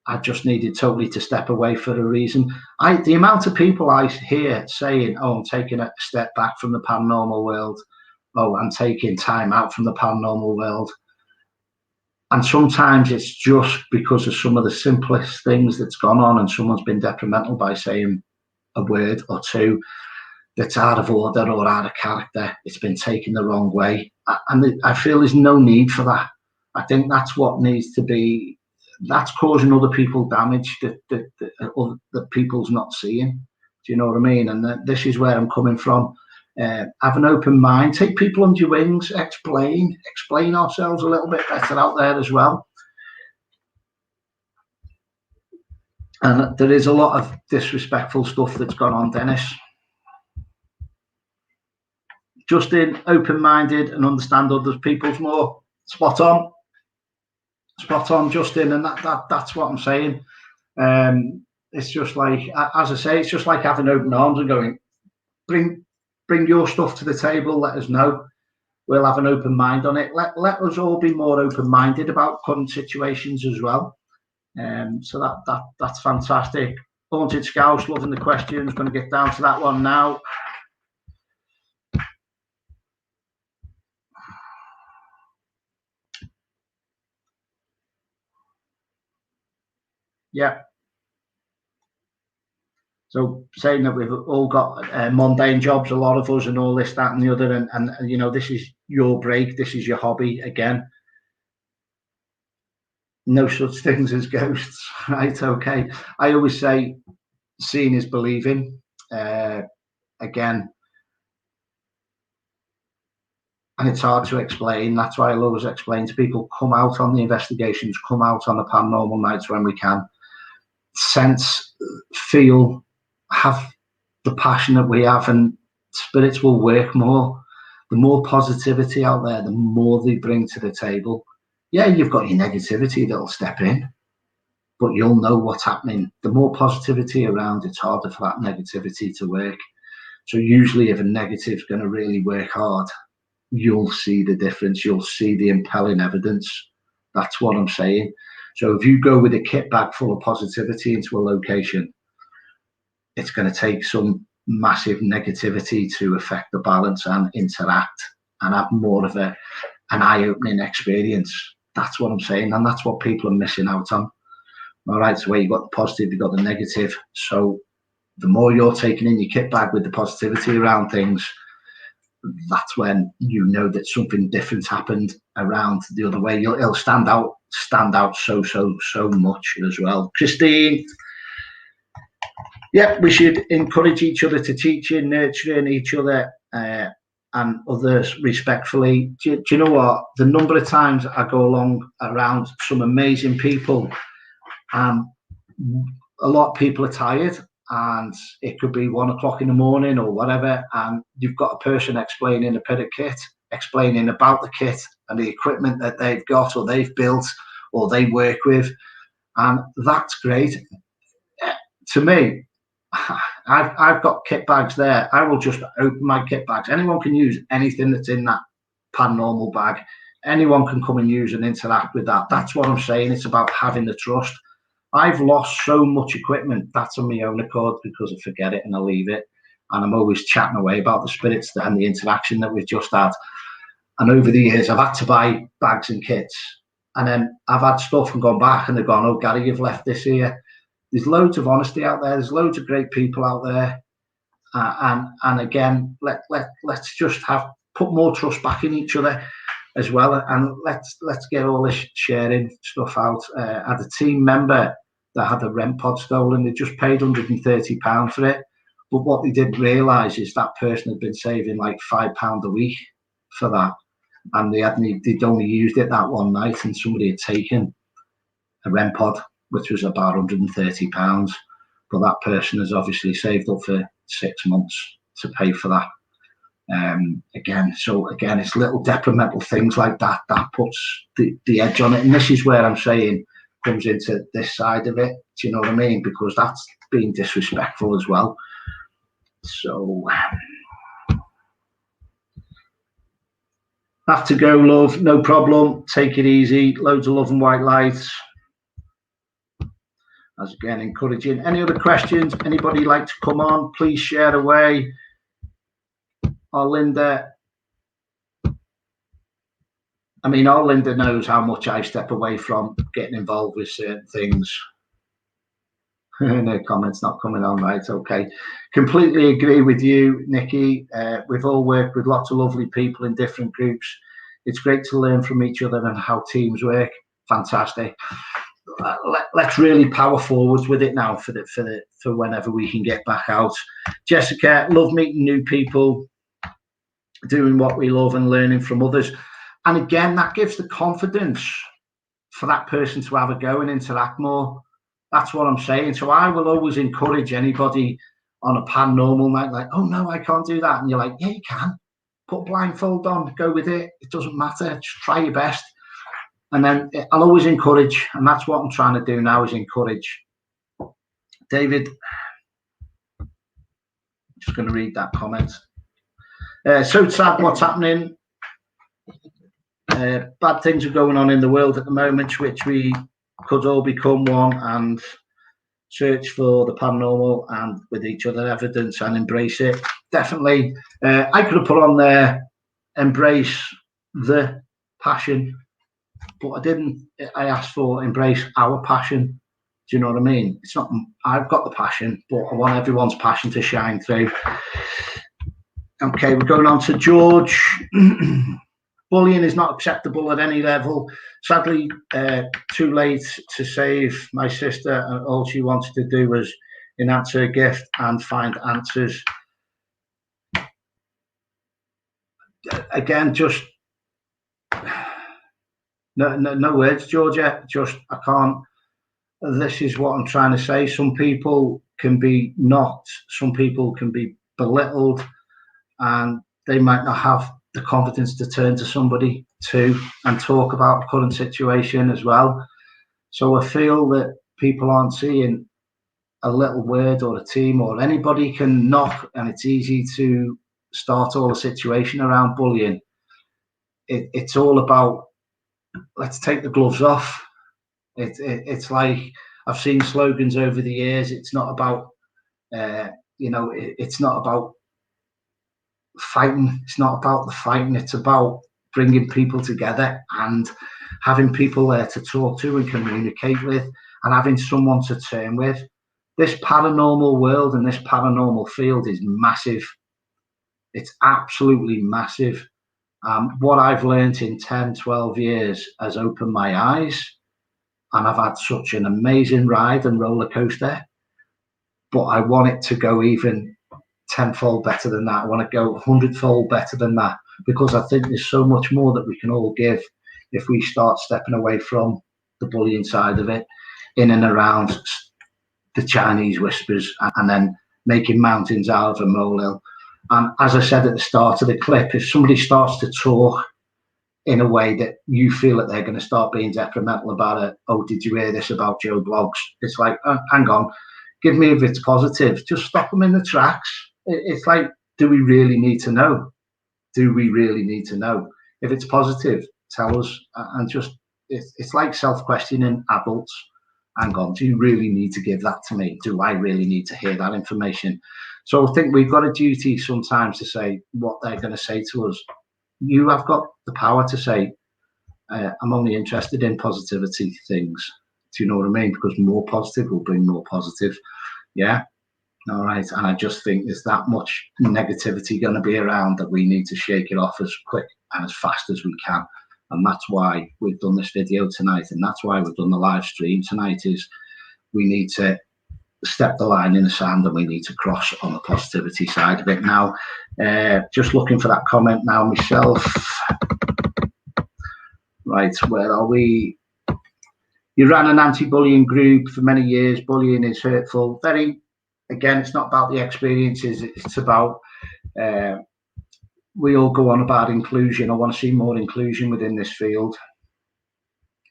I just needed totally to step away for a reason. The amount of people I hear saying, "Oh, I'm taking a step back from the paranormal world. Oh, I'm taking time out from the paranormal world." And sometimes it's just because of some of the simplest things that's gone on, and someone's been detrimental by saying a word or two that's out of order or out of character. It's been taken the wrong way. And I feel there's no need for that. I think that's what needs to be, that's causing other people damage that people's not seeing. Do you know what I mean? And this is where I'm coming from. Have an open mind, take people under your wings, explain ourselves a little bit better out there as well. And there is a lot of disrespectful stuff that's gone on, Dennis. Justin, open-minded and understand other people's more. Spot on, Justin, and that's what I'm saying. It's just like, as I say, it's just like having open arms and going, bring your stuff to the table. Let us know. We'll have an open mind on it. Let us all be more open-minded about current situations as well. So that's fantastic. Haunted Scouse, loving the questions. Going to get down to that one now. Yeah. So saying that we've all got mundane jobs, a lot of us, and all this, that, and the other, and you know, this is your break, this is your hobby. Again, no such things as ghosts, right? Okay. I always say, seeing is believing. Again, and it's hard to explain. That's why I'll always explain to people: come out on the investigations, come out on the paranormal nights when we can. Sense, feel, have the passion that we have, and spirits will work more. The more positivity out there, the more they bring to the table. Yeah, you've got your negativity that'll step in, but you'll know what's happening. The more positivity around, it's harder for that negativity to work. So usually if a negative's going to really work hard, you'll see the difference. You'll see the impelling evidence. That's what I'm saying. So if you go with a kit bag full of positivity into a location, it's going to take some massive negativity to affect the balance and interact and have more of an eye-opening experience. That's what I'm saying, and that's what people are missing out on. All right, so where you've got the positive, you've got the negative. So the more you're taking in your kit bag with the positivity around things, that's when you know that something different happened around the other way. It'll stand out so much as well. Christine, yeah, we should encourage each other to teaching, nurturing each other and others respectfully. Do you know what? The number of times I go along around some amazing people, a lot of people are tired, and it could be 1 o'clock in the morning or whatever, and you've got a person explaining a bit of kit, explaining about the kit and the equipment that they've got or they've built or they work with, and that's great. To me, I've got kit bags there. I will just open my kit bags. Anyone can use anything that's in that paranormal bag. Anyone can come and use and interact with that. That's what I'm saying. It's about having the trust. I've lost so much equipment. That's on my own accord because I forget it and I leave it. And I'm always chatting away about the spirits and the interaction that we've just had. And over the years, I've had to buy bags and kits. And then I've had stuff and gone back and they've gone, oh, Garry, you've left this here. There's loads of honesty out there. There's loads of great people out there. And again, let's just put more trust back in each other as well, and let's get all this sharing stuff out. I had a team member that had a rent pod stolen. They just paid £130 for it, but what they didn't realise is that person had been saving like £5 a week for that, and they'd only used it that one night, and somebody had taken a rent pod, which was about £130, but that person has obviously saved up for 6 months to pay for that. Again, it's little detrimental things like that that puts the edge on it, and this is where I'm saying comes into this side of it. Do you know what I mean? Because that's being disrespectful as well. So have to go, love. No problem. Take it easy. Loads of love and white lights. As again, encouraging. Any other questions? Anybody like to come on? Please share away. Or Linda. I mean, all Linda knows how much I step away from getting involved with certain things. No comments not coming on, right? Okay. Completely agree with you, Nikki. We've all worked with lots of lovely people in different groups. It's great to learn from each other and how teams work. Fantastic. Let's really power forwards with it now for whenever we can get back out. Jessica, love meeting new people, doing what we love and learning from others. And again, that gives the confidence for that person to have a go and interact more. That's what I'm saying. So I will always encourage anybody on a paranormal night, like, oh no, I can't do that. And you're like, yeah, you can. Put a blindfold on, go with it. It doesn't matter. Just try your best. And then I'll always encourage, and that's what I'm trying to do now, is encourage. David, just going to read that comment. So sad what's happening. Bad things are going on in the world at the moment, which we could all become one and search for the paranormal and with each other evidence and embrace it. Definitely. I could have put on there, embrace the passion, but I didn't. I asked for embrace our passion. Do you know what I mean? It's not, I've got the passion, but I want everyone's passion to shine through. Okay, we're going on to George. Bullying is not acceptable at any level. Sadly, too late to save my sister, and all she wanted to do was enhance her gift and find answers. Again, just no words, Georgia. Just, I can't. This is what I'm trying to say. Some people can be knocked, some people can be belittled, and they might not have the confidence to turn to somebody to and talk about the current situation as well. So I feel that people aren't seeing a little word or a team or anybody can knock, and it's easy to start all the situation around bullying. It's all about, let's take the gloves off. It's like, I've seen slogans over the years. It's not about, it's not about fighting. It's not about the fighting. It's about bringing people together and having people there to talk to and communicate with, and having someone to turn with. This paranormal world and this paranormal field is massive. It's absolutely massive. What I've learned in 10, 12 years has opened my eyes, and I've had such an amazing ride and roller coaster, but I want it to go even tenfold better than that. I want to go hundredfold better than that, because I think there's so much more that we can all give if we start stepping away from the bullying side of it, in and around the Chinese whispers, and then making mountains out of a molehill. And as I said at the start of the clip, if somebody starts to talk in a way that you feel that they're going to start being detrimental about it, oh, did you hear this about Joe Blogs? It's like, hang on, give me if it's positive. Just stop them in the tracks. It's like, do we really need to know? Do we really need to know? If it's positive, tell us. And just, it's like self-questioning adults. Hang on, do you really need to give that to me? Do I really need to hear that information? So I think we've got a duty sometimes to say what they're going to say to us. You have got the power to say, I'm only interested in positivity things. Do you know what I mean? Because more positive will bring more positive. Yeah. All right. And I just think there's that much negativity going to be around that we need to shake it off as quick and as fast as we can. And that's why we've done this video tonight. And that's why we've done the live stream tonight, is we need to step the line in the sand, and we need to cross on the positivity side of it. Now, just looking for that comment now myself. Right, where are we? You ran an anti-bullying group for many years. Bullying is hurtful. Again, it's not about the experiences. It's about, we all go on about inclusion. I want to see more inclusion within this field.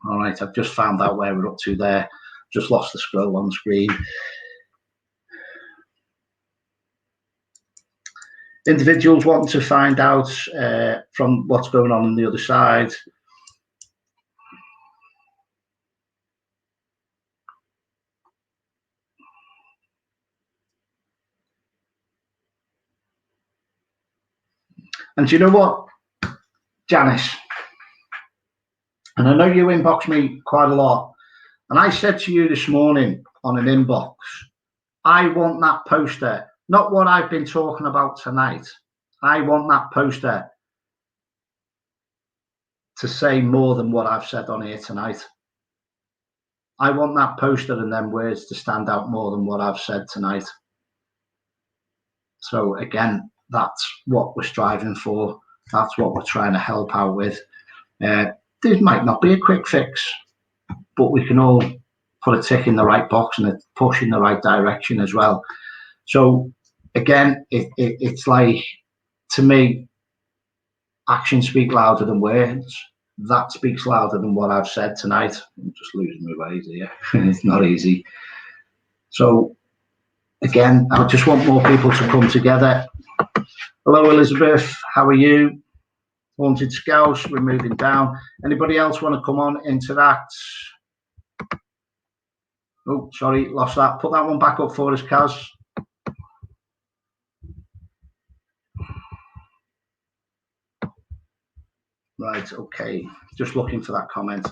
All right, I've just found out where we're up to there. Just lost the scroll on the screen. Individuals wanting to find out from what's going on the other side. And do you know what, Janice? And I know you inbox me quite a lot. And I said to you this morning on an inbox, I want that poster, not what I've been talking about tonight. I want that poster to say more than what I've said on here tonight. I want that poster and them words to stand out more than what I've said tonight. So again, that's what we're striving for. That's what we're trying to help out with. There might not be a quick fix, but we can all put a tick in the right box and a push in the right direction as well. So again, it's like, to me, actions speak louder than words. That speaks louder than what I've said tonight. I'm just losing my ways here. It's not easy. So again, I just want more people to come together. Hello, Elizabeth. How are you? Haunted Scouts, we're moving down. Anybody else want to come on into that? Oh, sorry, lost that. Put that one back up for us, Kaz. Right, okay. Just looking for that comment.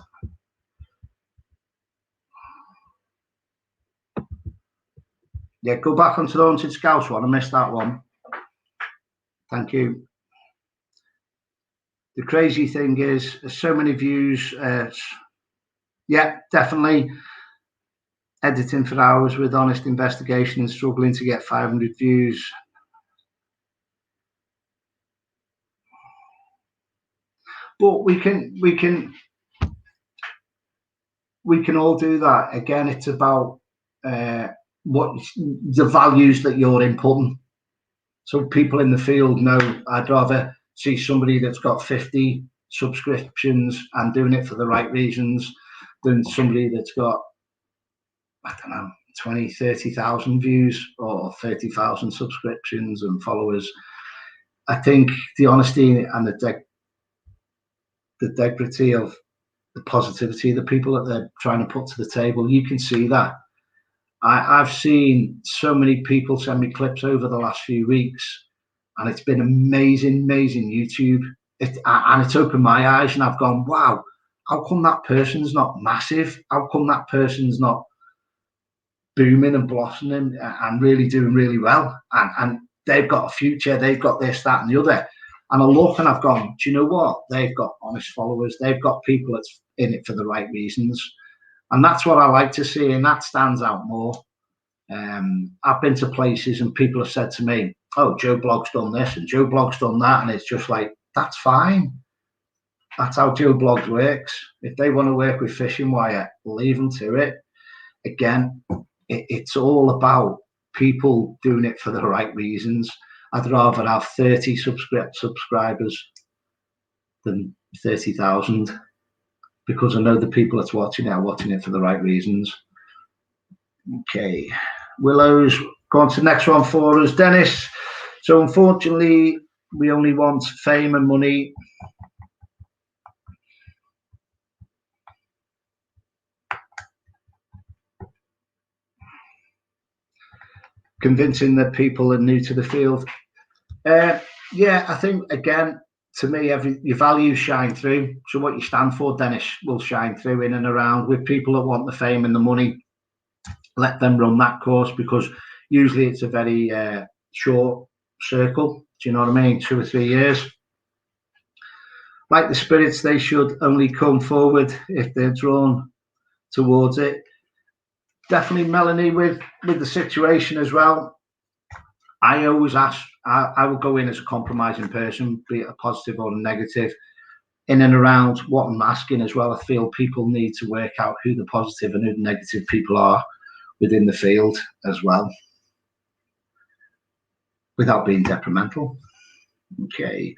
Yeah, go back onto the Haunted Scouts one. I missed that one. Thank you. The crazy thing is, there's so many views. Yeah, definitely. Editing for hours with honest investigation and struggling to get 500 views. But we can all do that. Again, it's about what the values that you're inputting. So people in the field know I'd rather see somebody that's got 50 subscriptions and doing it for the right reasons than somebody that's got, I don't know, 20, 30,000 views or 30,000 subscriptions and followers. I think the honesty and the integrity of the positivity of the people that they're trying to put to the table, you can see that. I've seen so many people send me clips over the last few weeks, and it's been amazing YouTube. And it's opened my eyes, and I've gone, wow, how come that person's not massive? How come that person's not booming and blossoming and really doing really well? And they've got a future, they've got this, that, and the other. And I look and I've gone, do you know what? They've got honest followers. They've got people that's in it for the right reasons. And that's what I like to see, and that stands out more. I've been to places and people have said to me, oh, Joe Blogg's done this and Joe Blogg's done that. And it's just like, that's fine. That's how Joe Bloggs works. If they want to work with Fishing Wire, leave them to it. Again, it's all about people doing it for the right reasons. I'd rather have 30 subscribers than 30,000, because I know the people that's watching it are watching it for the right reasons. Okay, Willow's gone to the next one for us. Dennis, so unfortunately, we only want fame and money. Convincing that people are new to the field. Yeah, I think, again, to me, your values shine through. So what you stand for, Dennis, will shine through in and around with people that want the fame and the money. Let them run that course, because usually it's a very short circle. Do you know what I mean? 2 or 3 years. Like the spirits, they should only come forward if they're drawn towards it. Definitely, Melanie, with the situation as well. I always ask, I will go in as a compromising person, be it a positive or a negative, in and around what I'm asking as well. I feel people need to work out who the positive and who the negative people are within the field as well, without being detrimental. Okay.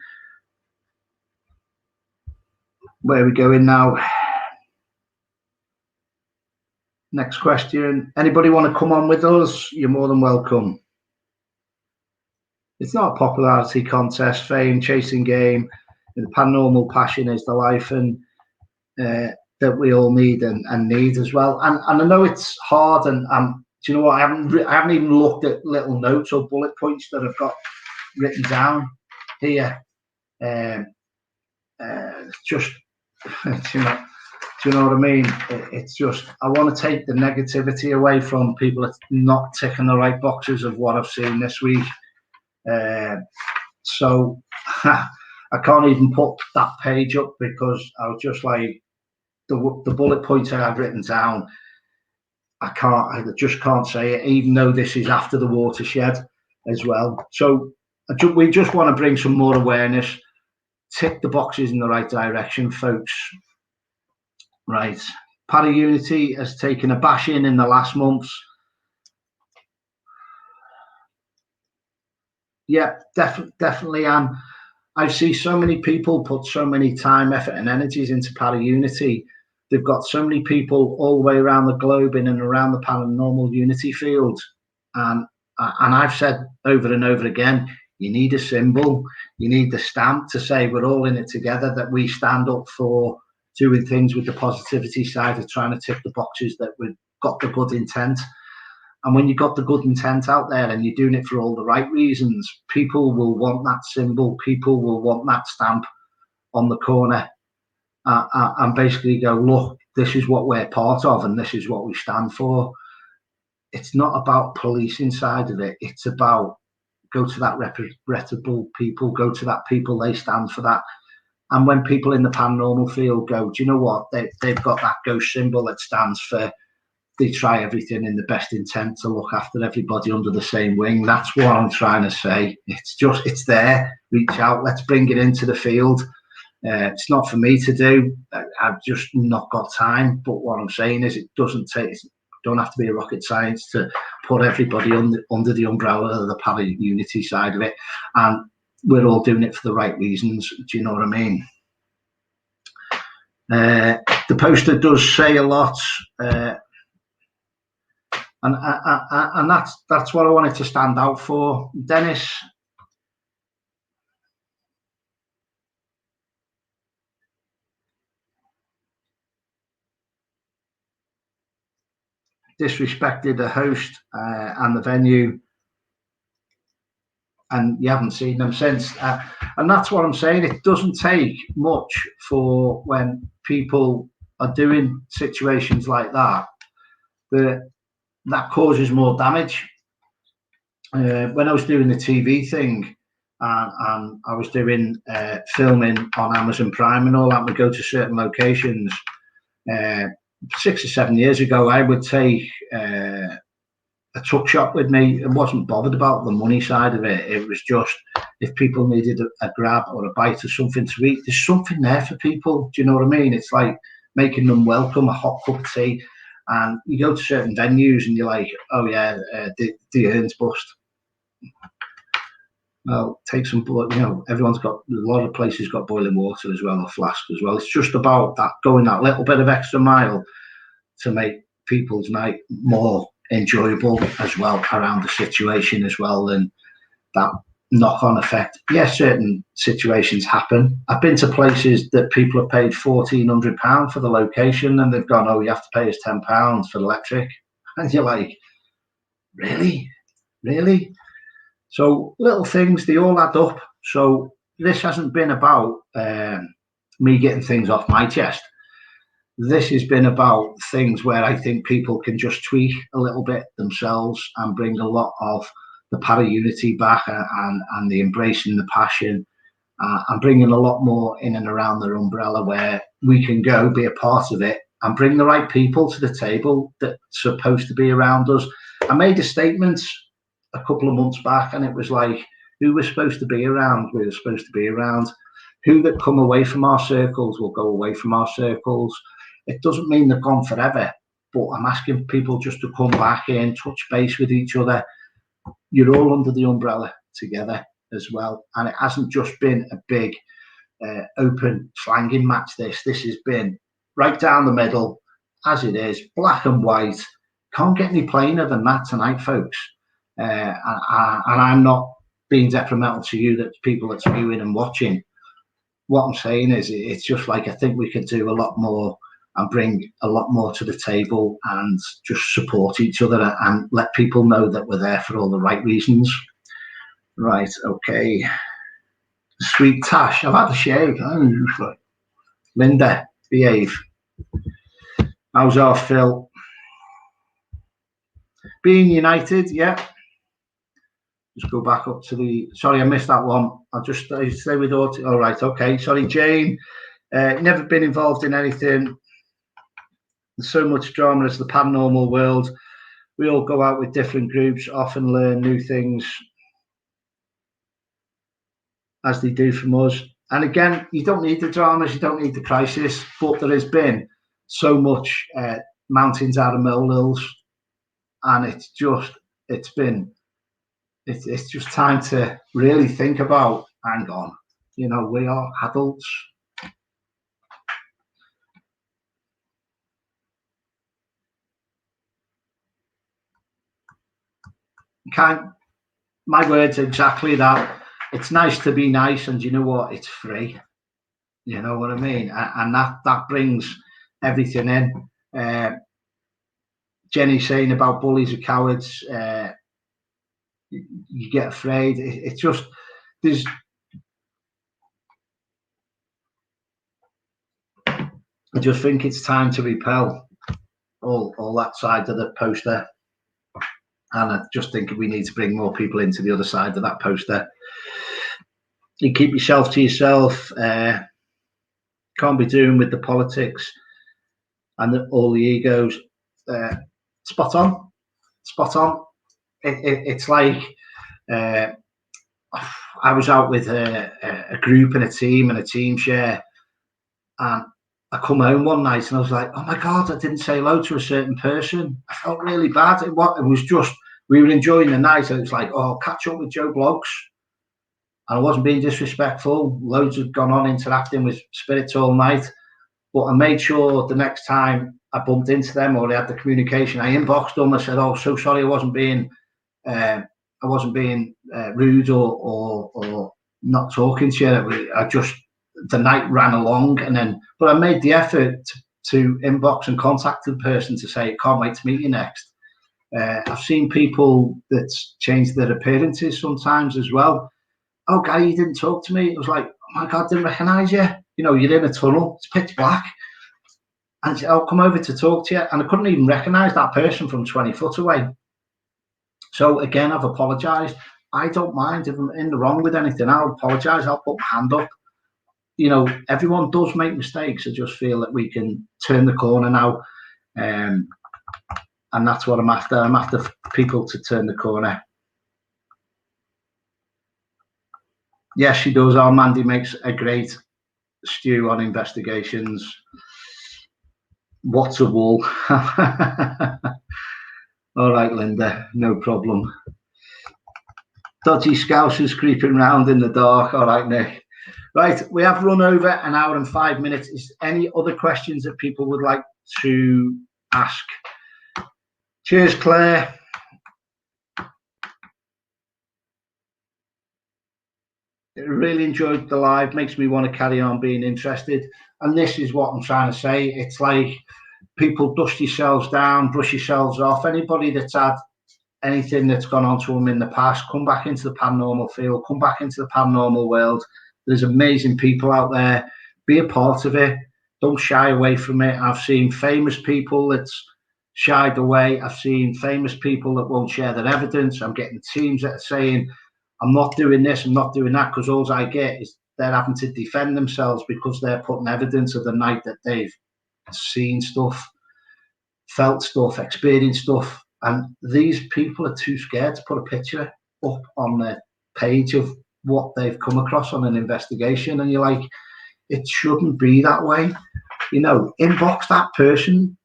Where are we going now? Next question. Anybody want to come on with us? You're more than welcome. It's not a popularity contest. Fame, chasing game, the paranormal passion is the life and that we all need and need as well. And I know it's hard. And do you know what? I haven't even looked at little notes or bullet points that I've got written down here. Just do you know what I mean? It's just, I want to take the negativity away from people that's not ticking the right boxes of what I've seen this week. So I can't even put that page up, because I was just like, the bullet points I had written down, I just can't say it, even though this is after the watershed as well. So we just want to bring some more awareness, tick the boxes in the right direction, folks. Right. Para Unity has taken a bashing in the last months. Yeah, definitely. I see so many people put so many time, effort, and energies into Para Unity. They've got so many people all the way around the globe in and around the paranormal unity field. And I've said over and over again, you need a symbol, you need the stamp to say we're all in it together, that we stand up for doing things with the positivity side of trying to tick the boxes, that we've got the good intent. And when you've got the good intent out there and you're doing it for all the right reasons, people will want that symbol, people will want that stamp on the corner, and basically go, look, this is what we're part of and this is what we stand for. it's not about policing side of it. It's about go to that reputable people, go to that people, they stand for that. And when people in the paranormal field go, do you know what? They've got that ghost symbol that stands for, they try everything in the best intent to look after everybody under the same wing. That's what I'm trying to say. It's there. Reach out. Let's bring it into the field. It's not for me to do. I've just not got time. But what I'm saying is, it don't have to be a rocket science to put everybody under the umbrella of the para unity side of it. And we're all doing it for the right reasons. Do you know what I mean? The poster does say a lot. And that's what I wanted to stand out for. Dennis, disrespected the host and the venue, and you haven't seen them since. And that's what I'm saying. It doesn't take much for when people are doing situations like that causes more damage. When I was doing the TV thing, and I was doing filming on Amazon Prime and all that, we go to certain locations. 6 or 7 years ago, I would take a tuck shop with me and wasn't bothered about the money side of it. It was just, if people needed a grab or a bite of something to eat, there's something there for people. Do you know what I mean? It's like making them welcome, a hot cup of tea. And you go to certain venues and you're like, oh yeah, the urns bust. Well, take some, everyone's got, a lot of places got boiling water as well, or flask as well. It's just about that, going that little bit of extra mile to make people's night more enjoyable as well around the situation as well. And that knock-on effect. Yes, certain situations happen. I've been to places that people have paid £1,400 for the location, and they've gone, oh, you have to pay us £10 for the electric. And you're like, really? So little things, they all add up. So this hasn't been about me getting things off my chest. This has been about things where I think people can just tweak a little bit themselves and bring a lot of the para unity back, and the embracing the passion, and bringing a lot more in and around their umbrella, where we can go be a part of it and bring the right people to the table that's supposed to be around us. I made a statement a couple of months back, and it was like, who we're supposed to be around, we were supposed to be around. Who that come away from our circles will go away from our circles. It doesn't mean they're gone forever, but I'm asking people just to come back in, touch base with each other. You're all under the umbrella together as well. And it hasn't just been a big open slanging match. This has been right down the middle, as it is, black and white. Can't get any plainer than that tonight, folks. And I'm not being detrimental to you, that people that's viewing and watching. What I'm saying is, it's just like, I think we could do a lot more and bring a lot more to the table, and just support each other and let people know that we're there for all the right reasons. Right, okay. Sweet Tash, I've had a shave. Linda, behave. How's our Phil? Being united, yeah. Just go back up to the, sorry, I missed that one. I'll just stay with all right, okay. Sorry, Jane. Never been involved in anything. There's so much drama as the paranormal world. We all go out with different groups, often learn new things as they do from us. And again, you don't need the dramas, you don't need the crisis, but there has been so much mountains out of molehills, and it's just time to really think about, hang on, we are adults. My words exactly that. It's nice to be nice, and you know what? It's free. You know what I mean? And that brings everything in. Jenny saying about bullies are cowards. You get afraid. It's just, I just think it's time to repel all that side of the poster. And I just think we need to bring more people into the other side of that poster. You keep yourself to yourself. Can't be doing with the politics and all the egos. Spot on. It's like I was out with a group and a team share, and I come home one night and I was like, oh my God, I didn't say hello to a certain person. I felt really bad. It was just, we were enjoying the night, and it was like, oh, I'll catch up with Joe Blogs. And I wasn't being disrespectful. Loads had gone on interacting with spirits all night. But I made sure the next time I bumped into them or they had the communication, I inboxed them. I said, oh, so sorry, I wasn't being rude or not talking to you. I just, the night ran along, and then, but I made the effort to inbox and contact the person to say, can't wait to meet you next. I've seen people that's changed their appearances sometimes as well. Oh, Garry, you didn't talk to me. It was like, oh my God, didn't recognise you. You know, you're in a tunnel, it's pitch black. And I'll come over to talk to you. And I couldn't even recognise that person from 20 foot away. So again, I've apologised. I don't mind if I'm in the wrong with anything. I'll apologise. I'll put my hand up. You know, everyone does make mistakes. I just feel that we can turn the corner now. And that's what I'm after. I'm after people to turn the corner. Yes, she does. Our Mandy makes a great stew on investigations. What's a wool? All right, Linda, no problem. Dodgy scousers creeping round in the dark. All right, Nick. Right, we have run over an hour and 5 minutes. Is any other questions that people would like to ask? Cheers, Claire. Really enjoyed the live. Makes me want to carry on being interested. And this is what I'm trying to say. It's like, people dust yourselves down, brush yourselves off. Anybody that's had anything that's gone on to them in the past, come back into the paranormal field, come back into the paranormal world. There's amazing people out there. Be a part of it. Don't shy away from it. I've seen famous people that's shied away. I've seen famous people that won't share their evidence. I'm getting teams that are saying, I'm not doing this, I'm not doing that, because all I get is they're having to defend themselves because they're putting evidence of the night that they've seen stuff, felt stuff, experienced stuff. And these people are too scared to put a picture up on their page of what they've come across on an investigation. And you're like, it shouldn't be that way. You know, inbox that person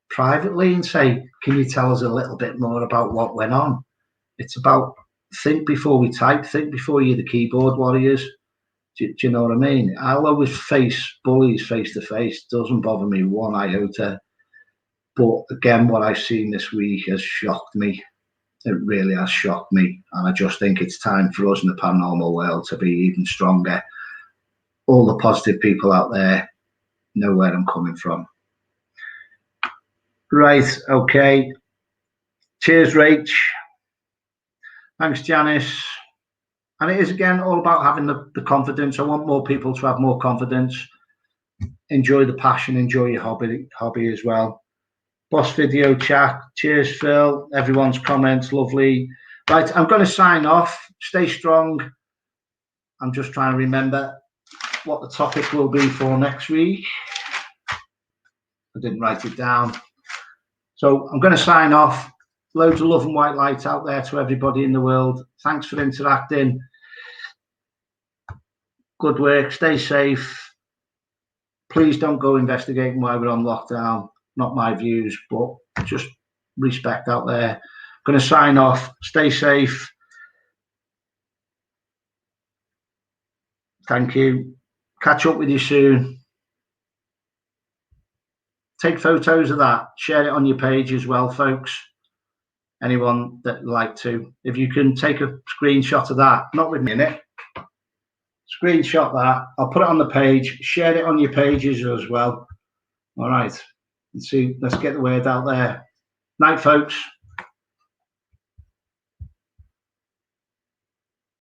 privately and say, can you tell us a little bit more about what went on? It's about, think before we type, think before you're the keyboard warriors. Do you know what I mean? I'll always face bullies face to face. Doesn't bother me one iota. But again, what I've seen this week has shocked me. It really has shocked me. And I just think it's time for us in the paranormal world to be even stronger. All the positive people out there know where I'm coming from. Right, okay. Cheers, Rach. Thanks, Janice. And it is, again, all about having the confidence. I want more people to have more confidence. Enjoy the passion, enjoy your hobby as well. Boss video chat. Cheers, Phil. Everyone's comments, lovely. Right, I'm going to sign off. Stay strong. I'm just trying to remember what the topic will be for next week. I didn't write it down. So I'm going to sign off. Loads of love and white light out there to everybody in the world. Thanks for interacting. Good work. Stay safe. Please don't go investigating while we're on lockdown. Not my views, but just respect out there. I'm going to sign off. Stay safe. Thank you. Catch up with you soon. Take photos of that. Share it on your page as well, folks. Anyone that would like to. If you can take a screenshot of that, not with me in it. Screenshot that. I'll put it on the page. Share it on your pages as well. All right. Let's see. Let's get the word out there. Night, folks.